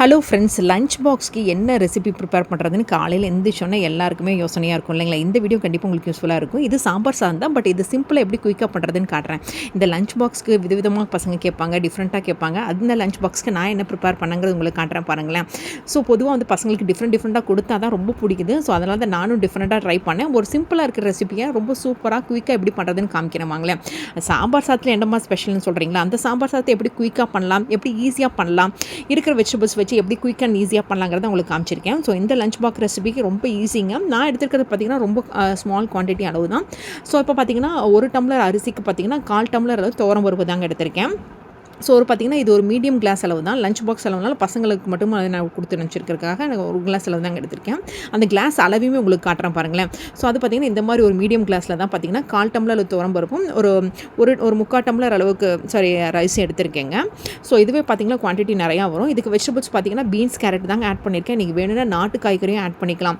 Hello friends, lunch பாக்ஸ்க்கு என்ன recipe prepare பண்ணுறதுன்னு காலையில் எந்திரிச்சோன்னே எல்லாருக்குமே யோசனையாக இருக்கும் இல்லைங்களா? இந்த வீடியோ கண்டிப்பாக உங்களுக்கு யூஸ்ஃபுல்லாக இருக்கும். இது சாம்பார் சாதம் தான், பட் இது சிம்பிளாக எப்படி குயிக்காக பண்ணுறதுன்னு காட்டுறேன். இந்த லஞ்ச் பாக்ஸ்க்கு விதவிதமாக பசங்க கேட்பாங்க, டிஃப்ரெண்ட்டாக கேட்பாங்க. அந்த லஞ்ச் பாக்ஸ்க்கு நான் என்ன ப்ரிப்பேர் பண்ணங்கிறது உங்களுக்கு காட்டுறேன் பாருங்களேன். ஸோ பொதுவாக வந்து பசங்களுக்கு டிஃப்ரெண்ட்டாக கொடுத்தா தான் ரொம்ப பிடிக்குது. ஸோ அதனால தான் நானும் டிஃப்ரெண்ட்டாக ட்ரை பண்ணேன். ஒரு சிம்பிளாக இருக்கிற ரெசிபியை ரொம்ப சூப்பராக குயிக்காக எப்படி பண்ணுறதுன்னு காமிக்கிறேன் வாங்களேன். சாம்பார் சாதத்தில் என்னமா ஸ்பெஷல்னு சொல்கிறீங்களா? அந்த சாம்பார் சாதத்தை எப்படி குயிக்காக பண்ணலாம், எப்படி ஈஸியாக பண்ணலாம், இருக்கிற வெஜிடபிள்ஸ் வச்சு எப்படி குயிக் அண்ட் ஈஸியாக பண்ணலாங்கிறத உங்களுக்கு காமிச்சிருக்கேன். ஸோ இந்த லஞ்ச் பாக்ஸ் ரெசிபிக்கு ரொம்ப ஈஸிங்க. நான் எடுத்துக்கிறது பார்த்திங்கன்னா ரொம்ப ஸ்மால் குவான்டிட்டி அளவு தான். ஸோ இப்போ பார்த்திங்கன்னா ஒரு டம்ளர் அரிசிக்கு பார்த்திங்கன்னா 1/4 டம்ளர் அளவு துவரம் பருப்பு தாங்க எடுத்திருக்கேன். ஸோ ஒரு பார்த்திங்கன்னா இது ஒரு மீடியம் கிளாஸ் அளவு தான். லஞ்ச் பாக்ஸ் அளவுனால பசங்களுக்கு மட்டும் அதை நான் கொடுத்து நினச்சிருக்கிறதுக்காக எனக்கு ஒரு கிளாஸ் அளவு தாங்க எடுத்திருக்கேன். அந்த கிளாஸ் அளவையுமே உங்களுக்கு காட்டுறேன் பாருங்களேன். ஸோ அது பார்த்திங்கன்னா இந்த மாதிரி ஒரு மீடியம் கிளாஸில் தான் பார்த்திங்கன்னா 1/4 டம்ளர் அளவு துவரம் பருப்பும் ஒரு 3/4 டம்ளர் அளவுக்கு ரைஸ் எடுத்திருக்கேங்க. ஸோ இதுவே பார்த்திங்கன்னா குவான்டிட்டி நிறையா வரும். இதுக்கு வெஜிடபிள்ஸ் பார்த்திங்கன்னா பீன்ஸ், கேரட் தாங்க ஆட் பண்ணியிருக்கேன். நீங்கள் வேணும்னா நாட்டு காய்கறியும் ஆட் பண்ணிக்கலாம்.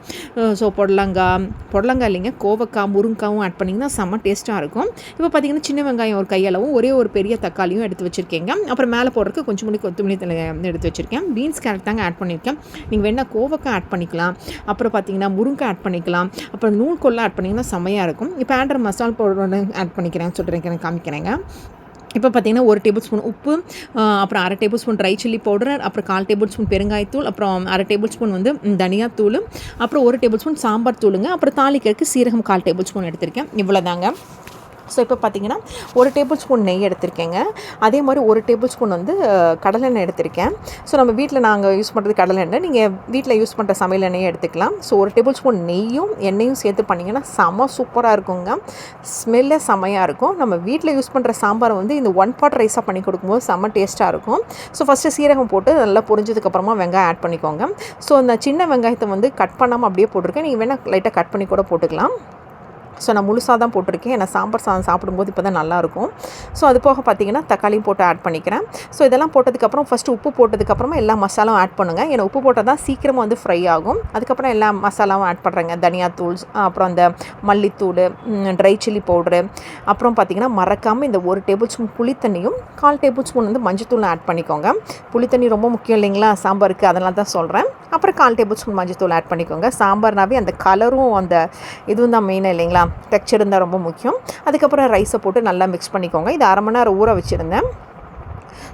ஸோ புடலங்காய் இல்லைங்க, கோவக்காய், முருங்காவும் ஆட் பண்ணிங்கன்னா செம்ம டேஸ்ட்டாக இருக்கும். இப்போ பார்த்திங்கன்னா சின்ன வெங்காயம் ஒரு கையளவும் ஒரே ஒரு பெரிய தக்காளியும் எடுத்து வச்சுருக்கேங்க. அப்புறம் மேலே போடுறதுக்கு கொஞ்சம் கொத்தமல்லி தழை எடுத்து வச்சுருக்கேன். பீன்ஸ், கேரட் தாங்க ஆட் பண்ணியிருக்கேன். நீங்கள் வேணால் கோவக்காய் ஆட் பண்ணிக்கலாம். அப்புறம் பார்த்தீங்கன்னா முருங்கை ஆட் பண்ணிக்கலாம். அப்புறம் நூல்கொல்லாம் ஆட் பண்ணிங்கன்னா செம்மையாக இருக்கும். இப்போ ஆண்ட்ரு மசாலா பவுடர் ஒன்று ஆட் பண்ணிக்கிறேன், சொல்கிறேன், காமிக்கிறேங்க. இப்போ பார்த்திங்கன்னா 1 டேபிள் ஸ்பூன் உப்பு, அப்புறம் 1/2 table spoon dry chilli powder, அப்புறம் 1/4 டேபிள் ஸ்பூன் பெருங்காயத்தூள், அப்புறம் 1/2 டேபிள் ஸ்பூன் வந்து தனியாத்தூள், அப்புறம் 1 டேபிள் ஸ்பூன் சாம்பார் தூளுங்க. அப்புறம் தாளிக்கிறதுக்கு சீரகம் 1/4 டேபிள் ஸ்பூன் எடுத்திருக்கேன். இவ்வளோ தாங்க. ஸோ இப்போ பார்த்திங்கன்னா 1 டேபிள் ஸ்பூன் நெய் எடுத்திருக்கேங்க. அதே மாதிரி 1 டேபிள் ஸ்பூன் வந்து கடலெண்ணெய் எடுத்திருக்கேன். ஸோ நம்ம வீட்டில் நாங்கள் யூஸ் பண்ணுறது கடலெண்ணெய், நீங்கள் வீட்டில் யூஸ் பண்ணுற சமையல் எண்ணெயை எடுத்துக்கலாம். ஸோ 1 டேபிள் ஸ்பூன் நெய்யும் எண்ணெயும் சேர்த்து பண்ணிங்கன்னா செம்ம சூப்பராக இருக்குங்க. ஸ்மெல்லே செம்மையாக இருக்கும். நம்ம வீட்டில் யூஸ் பண்ணுற சாம்பாரை வந்து இந்த 1 பாட் ரைஸாக பண்ணி கொடுக்கும்போது செம்ம டேஸ்ட்டாக இருக்கும். ஸோ ஃபஸ்ட்டு சீரகம் போட்டு நல்லா பொரிஞ்சதுக்கப்புறமா வெங்காயம் ஆட் பண்ணிக்கோங்க. ஸோ அந்த சின்ன வெங்காயத்தை வந்து கட் பண்ணாமல் அப்படியே போட்டிருக்கேன். நீங்கள் வேணால் லைட்டாக கட் பண்ணி கூட போட்டுக்கலாம். ஸோ நான் முழுசாக தான் போட்டிருக்கேன். ஏன்னா சாம்பார் சாதம் சாப்பிடும்போது இப்போ தான் நல்லாயிருக்கும். ஸோ அது போக பார்த்திங்கன்னா தக்காளியும் போட்டு ஆட் பண்ணிக்கிறேன். ஸோ இதெல்லாம் போட்டதுக்கப்புறம் ஃபஸ்ட்டு உப்பு போட்டதுக்கப்புறமா எல்லா மசாலாவும் ஆட் பண்ணுங்கள். ஏன்னா உப்பு போட்டால் தான் சீக்கிரமாக வந்து ஃப்ரை ஆகும். அதுக்கப்புறம் எல்லா மசாலாவும் ஆட் பண்ணுறேங்க. தனியாத்தூள், அப்புறம் அந்த மல்லித்தூள், ட்ரை சில்லி பவுட்ரு, அப்புறம் பார்த்திங்கன்னா மறக்காமல் இந்த 1 டேபிள் ஸ்பூன் புளித்தண்ணியும் 1/4 டேபிள் ஸ்பூன் வந்து மஞ்சத்தூள் ஆட் பண்ணிக்கோங்க. புளித்தண்ணி ரொம்ப முக்கியம் இல்லைங்களா சாம்பாருக்கு, அதெல்லாம் தான் சொல்கிறேன். அப்புறம் 1/4 டேபிள் ஸ்பூன் மஞ்சத்தூள் ஆட் பண்ணிக்கோங்க. சாம்பார்னாவே அந்த கலரும் அந்த இதுவும் தான் மெயினாக இல்லைங்களா, டெக்ஸ்சர் இருந்தால் ரொம்ப முக்கியம். அதுக்கப்புறம் ரைஸை போட்டு நல்லா மிக்ஸ் பண்ணிக்கோங்க. இது 1/2 மணி நேரம் ஊற வச்சுருந்தேன்.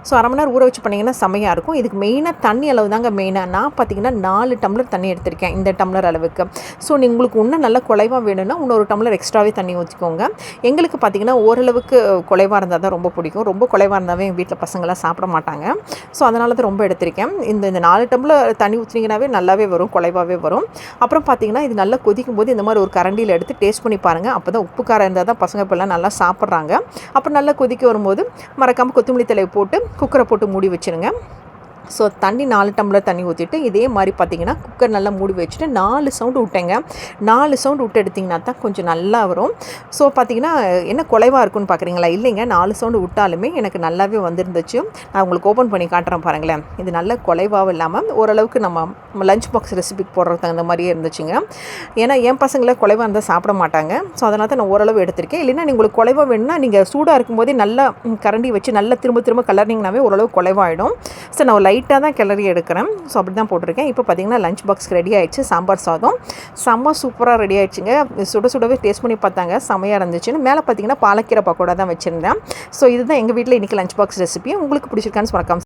ஸோ 1/2 மணி நேரம் ஊற வச்சு பண்ணிங்கன்னா செம்மையாக இருக்கும். இதுக்கு மெயினாக தண்ணி அளவு தாங்க மெயினாக. நான் பார்த்திங்கன்னா 4 டம்ளர் தண்ணி எடுத்திருக்கேன் இந்த டம்ளர் அளவுக்கு. ஸோ உங்களுக்கு இன்னும் நல்லா குலைவாக வேணும்னா இன்னொரு டம்ளர் எக்ஸ்ட்ராவே தண்ணி ஊற்றிக்கோங்க. எங்களுக்கு பார்த்திங்கன்னா ஓரளவுக்கு குலைவாக இருந்தால் தான் ரொம்ப பிடிக்கும். ரொம்ப குலைவாக இருந்தாவே எங்கள் வீட்டில் பசங்களாம் சாப்பிட மாட்டாங்க. ஸோ அதனால தான் ரொம்ப எடுத்திருக்கேன். இந்த 4 டம்ளர் தண்ணி ஊற்றினீங்கன்னாவே நல்லாவே வரும், குலைவாகவே வரும். அப்புறம் பார்த்திங்கன்னா இது நல்லா கொதிக்கும் போது இந்த மாதிரி ஒரு கரண்டியில் எடுத்து டேஸ்ட் பண்ணி பாருங்கள். அப்போ தான் உப்பு காரம் இருந்தால் தான் பசங்க இப்போல்லாம் நல்லா சாப்பிட்றாங்க. அப்புறம் நல்லா கொதிக்க வரும்போது மறக்காமல் கொத்தமல்லி தழையை போட்டு குக்கரை போட்டு மூடி வச்சுருங்க. ஸோ தண்ணி 4 டம்ளர் தண்ணி ஊற்றிட்டு இதே மாதிரி பார்த்திங்கன்னா குக்கர் நல்லா மூடி வச்சுட்டு 4 சவுண்டு விட்டேங்க. 4 சவுண்டு விட்டு எடுத்திங்கன்னா தான் கொஞ்சம் நல்லா வரும். ஸோ பார்த்திங்கன்னா என்ன குலைவாக இருக்குன்னு பார்க்குறீங்களா? இல்லைங்க, 4 சவுண்டு விட்டாலுமே எனக்கு நல்லாவே வந்துருந்துச்சு. நான் உங்களுக்கு ஓப்பன் பண்ணி காட்டுறேன் பாருங்களேன். இது நல்ல குலைவாகவும் இல்லாமல் ஓரளவுக்கு நம்ம லஞ்ச் பாக்ஸ் ரெசிபிக்கு போடுறதுக்கு தகுந்த மாதிரியே இருந்துச்சுங்க. ஏன்னா என் பசங்களை குலைவாக இருந்தால் சாப்பிட மாட்டாங்க. ஸோ அதனால தான் நான் ஓரளவு எடுத்திருக்கேன். இல்லைன்னா உங்களுக்கு குலைவாக வேணும்னா நீங்கள் சூடாக இருக்கும்போதே நல்லா கரண்டி வச்சு நல்லா திரும்ப கலர்னிங்கனாவே ஓரளவு குலைவாயிடும். ஸோ நான் லைட்டாக தான் கிளறி எடுக்கிறேன். ஸோ அப்படி தான் போட்டிருக்கேன். இப்போ பார்த்திங்கன்னா லஞ்ச் பாக்ஸ்க்கு ரெடி ஆகிடுச்சு. சாம்பார் சாதம் செம்ம சூப்பராக ரெடி ஆகிடுச்சுங்க. சுடவே டேஸ்ட் பண்ணி பார்த்தாங்க, செம்மையாக இருந்துச்சுன்னு. மேலே பார்த்திங்கன்னா பாலக்கீரை பக்கோடா தான் வச்சுருந்தேன். ஸோ இதுதான் எங்கள் வீட்டில் இன்றைக்கி லஞ்ச் பாக்ஸ் ரெசிபி. உங்களுக்கு பிடிச்சிருக்கான்னு மறக்காம